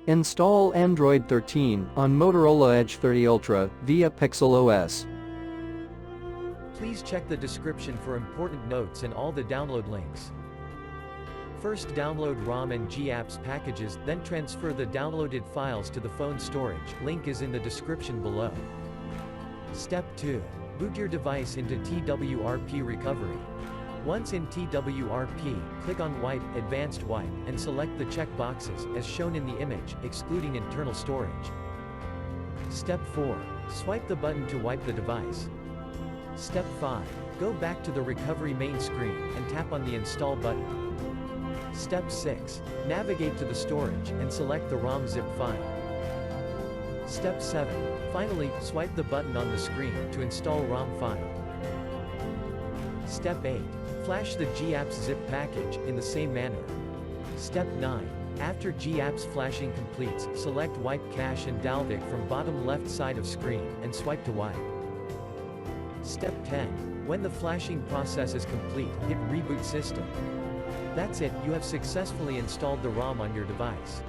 Install Android 13 on Motorola Edge 30 Ultra via Pixel OS. Please check the description for important notes and all the download links. First, download ROM and GApps packages, then transfer the downloaded files to the phone storage. Link is in the description below. Step 2. Boot your device into TWRP recovery. Once in TWRP, click on Wipe, Advanced Wipe, and select the check boxes, as shown in the image, excluding internal storage. Step 4. Swipe the button to wipe the device. Step 5. Go back to the recovery main screen, and tap on the Install button. Step 6. Navigate to the storage, and select the ROM zip file. Step 7. Finally, swipe the button on the screen to install ROM file. Step 8. Flash the GApps zip package, in the same manner. Step 9. After GApps flashing completes, select Wipe Cache and Dalvik from bottom left side of screen, and swipe to wipe. Step 10. When the flashing process is complete, hit Reboot System. That's it, you have successfully installed the ROM on your device.